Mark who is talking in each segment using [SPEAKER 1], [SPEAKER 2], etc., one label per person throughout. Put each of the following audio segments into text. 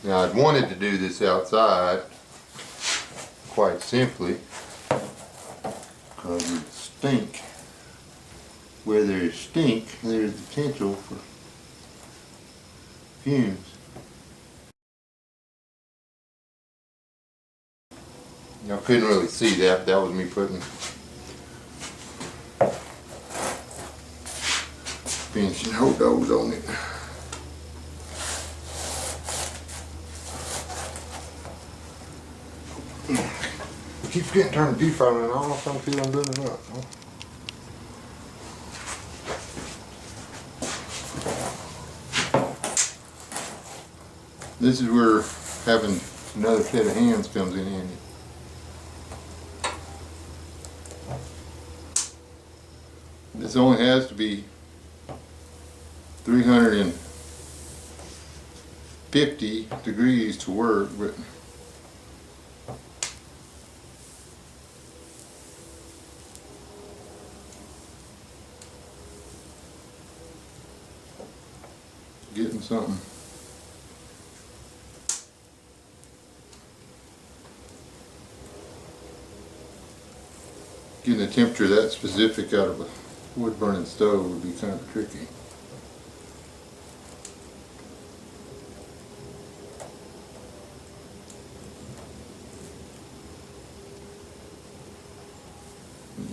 [SPEAKER 1] Now I'd wanted to do this outside quite simply because it stink. Where there's stink, there's potential for fumes. Y'all couldn't really see that. That was me putting finishing hot dogs on it. Keep getting turned to defiling and I don't know if I'm feeling good or not. This is where having another set of hands comes in handy. This only has to be 350 degrees to work, but getting something. Getting a temperature that specific out of a wood burning stove would be kind of tricky.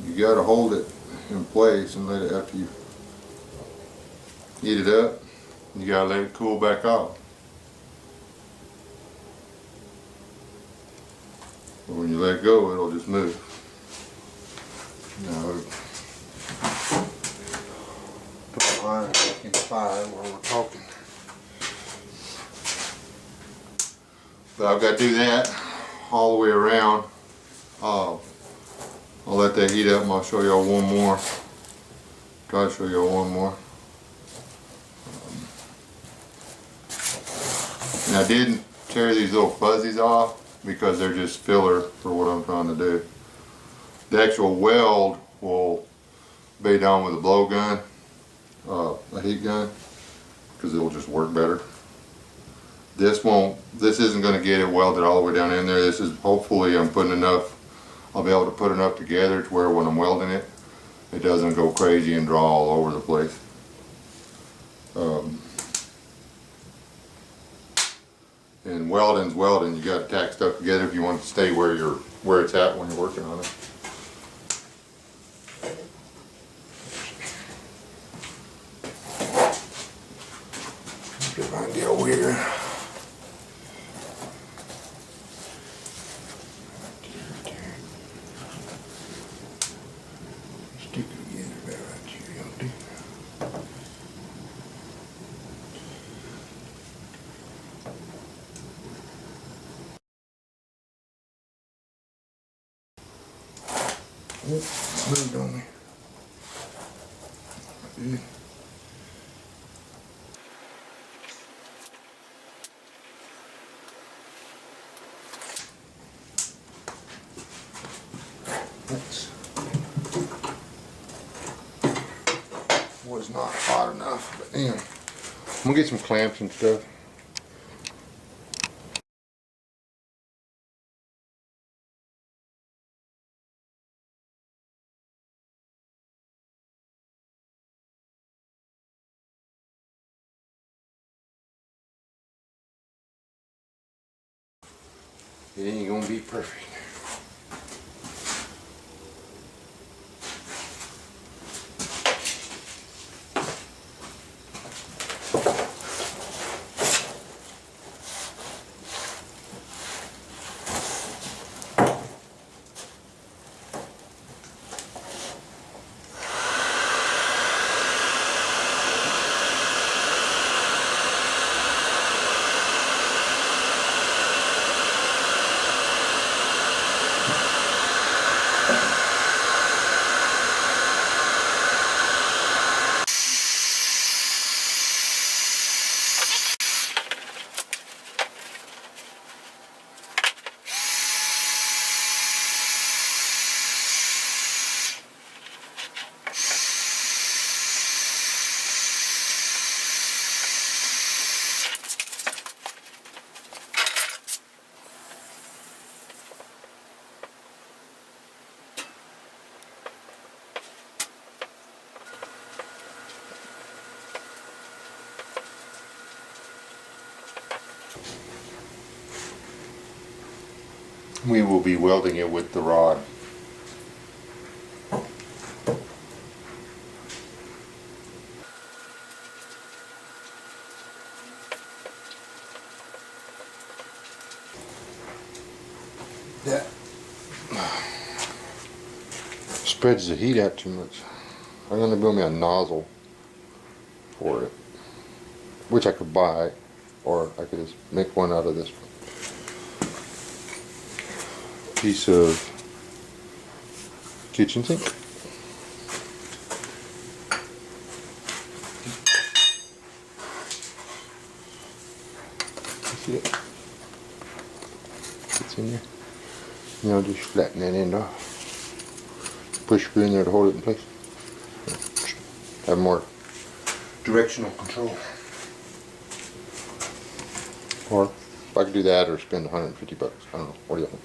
[SPEAKER 1] You got to hold it in place and let it, after you heat it up, you got to let it cool back off. But when you let go, it'll just move. Now, put the line back in fire while we're talking. But I've got to do that all the way around. I'll let that heat up and I'll show y'all one more. Try to show y'all one more. And I didn't tear these little fuzzies off because they're just filler for what I'm trying to do. The actual weld will be done with a blow gun, a heat gun, because it'll just work better. This isn't going to get it welded all the way down in there. This is, hopefully I'm putting enough, I'll be able to put enough together to where when I'm welding it, it doesn't go crazy and draw all over the place. And welding's welding. You got to tack stuff together if you want it to stay where it's at when you're working on it. Get my deal here. Stick it together about right here, y'all do. Moved on me. Good. Was not hot enough, but anyway. I'm gonna get some clamps and stuff. It ain't gonna be perfect. we will be welding it with the rod. That spreads the heat out too much. I'm going to build me a nozzle for it, which I could buy, or I could just make one out of this piece of kitchen sink. You see it? It's in there. You know, just flatten that end off. Push screw in there to hold it in place. Have more directional control. Or I could do that or spend 150 bucks. I don't know. What do you think?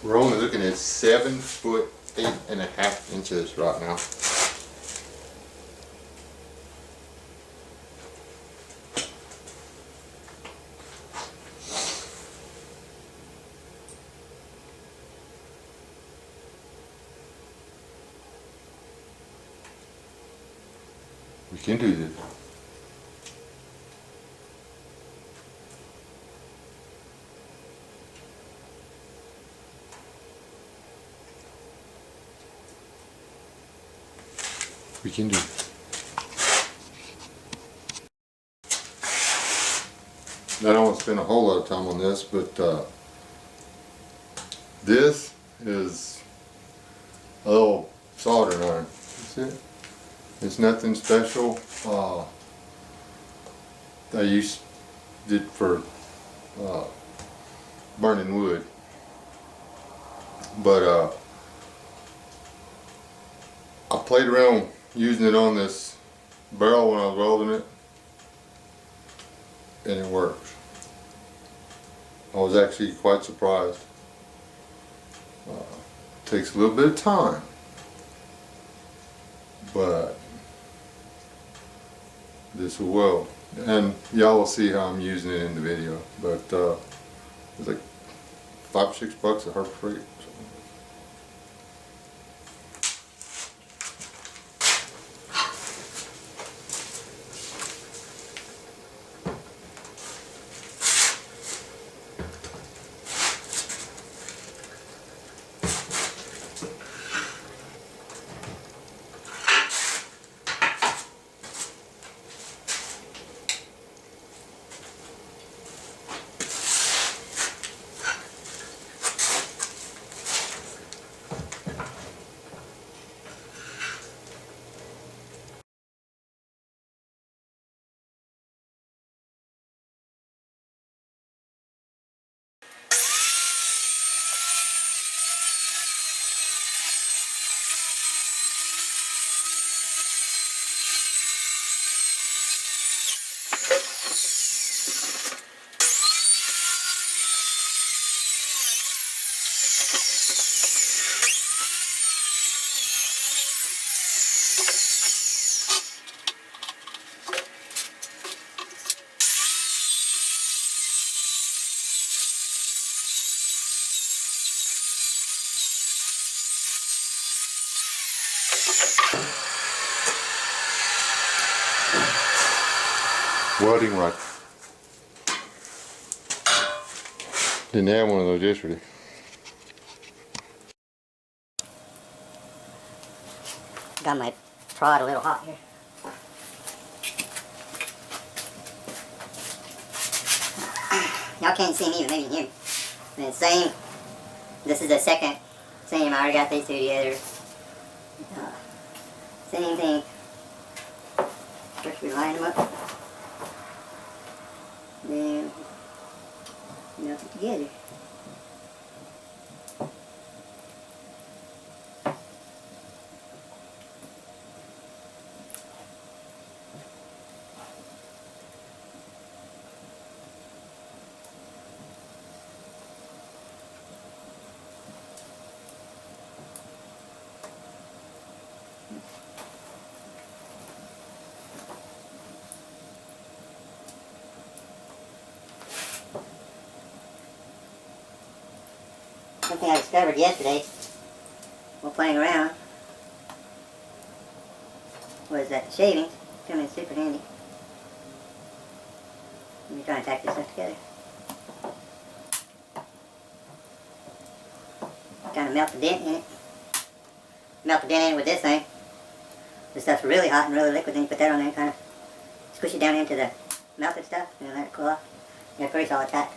[SPEAKER 1] We're only looking at 7 foot 8.5 inches right now. We can do this. We can do it. I don't want to spend a whole lot of time on this, but this is a little soldering iron. That's it. It's nothing special. I used it for burning wood, but I played around using it on this barrel when I was welding it, and it works. I was actually quite surprised. Takes a little bit of time, but this will weld, and y'all will see how I'm using it in the video. But it's like $5 or $6 at Harbor Freight. Welding rod. Didn't have one of those yesterday.
[SPEAKER 2] Got my prod a little hot here. Y'all can't see me, but maybe you can hear me. And it's same. This is the second. Same. I already got these two together. Same thing. First we line them up, then melt it together. Something I discovered yesterday while playing around was that the shavings come in super handy when you're trying to tack this stuff together. Kind of melt the dent in it. Melt the dent in it with this thing. This stuff's really hot and really liquid, then you put that on there and kind of squish it down into the melted stuff and then let it cool off. You have a pretty solid tack.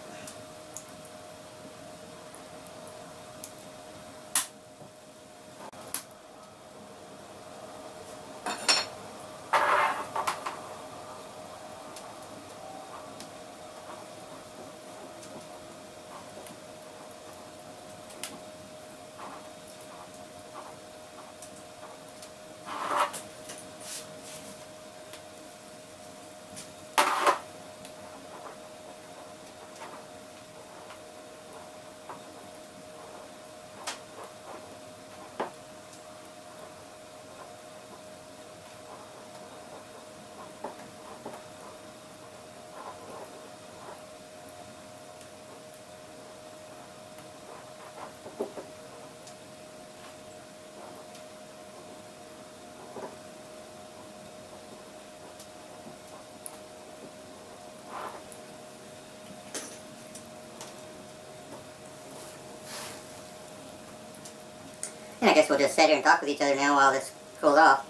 [SPEAKER 2] And I guess we'll just sit here and talk with each other now while this cools off.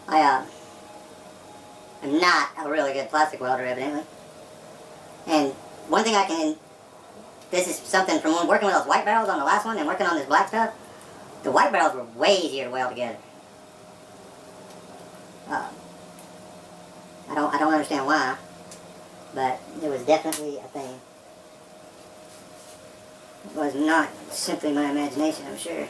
[SPEAKER 2] I'm not a really good plastic welder, evidently. And one thing this is something from when working with those white barrels on the last one and working on this black stuff, the white barrels were way easier to weld together. I don't understand why, but it was definitely a thing. It was not simply my imagination, I'm sure.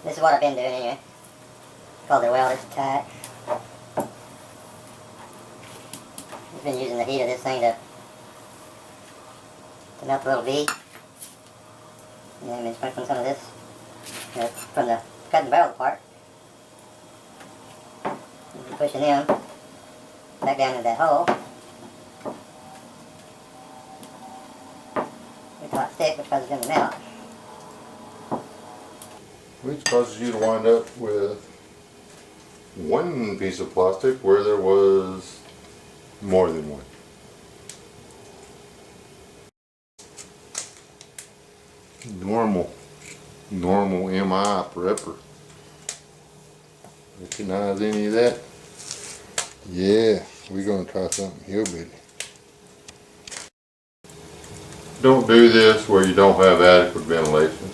[SPEAKER 2] This is what I've been doing anyway. Called the welder's tack. I've been using the heat of this thing to melt the little V. And then I'm sprinkling some of this from the cutting the barrel apart. And pushing them back down into that hole. With a hot stick, which causes them to melt.
[SPEAKER 1] Which causes you to wind up with one piece of plastic where there was more than one. Normal MI prepper. Recognize any of that? Yeah, we're gonna try something hillbilly. Don't do this where you don't have adequate ventilation.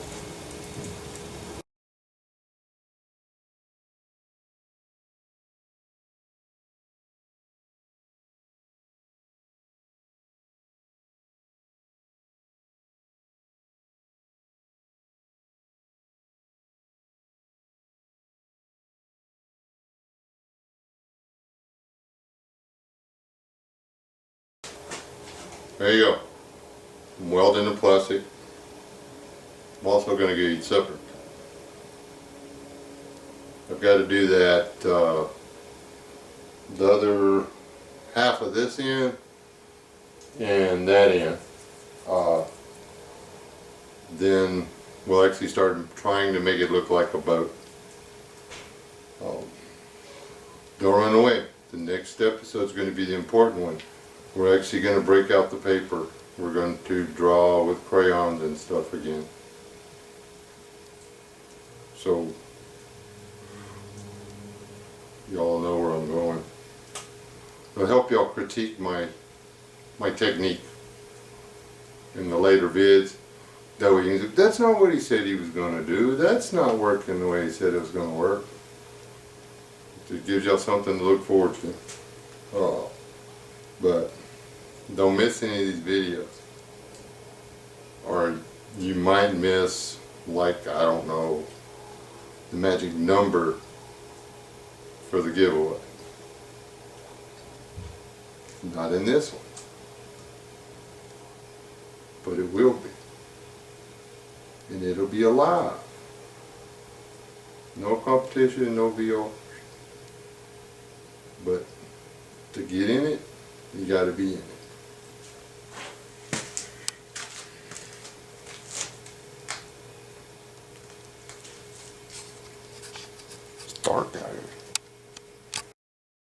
[SPEAKER 1] There you go. I'm welding the plastic. I'm also going to get it separate. I've got to do that the other half of this end and that end. Then we'll actually start trying to make it look like a boat. Don't run away. The next episode is going to be the important one. We're actually going to break out the paper. We're going to draw with crayons and stuff again. So, y'all know where I'm going. It'll help y'all critique my my technique in the later vids. That way you can say, that's not what he said he was going to do. That's not working the way he said it was going to work. It gives y'all something to look forward to. Oh, but don't miss any of these videos. Or you might miss, like, I don't know, the magic number for the giveaway. Not in this one. But it will be. And it'll be alive. No competition, no VO. But to get in it, you gotta be in it. It's dark out here.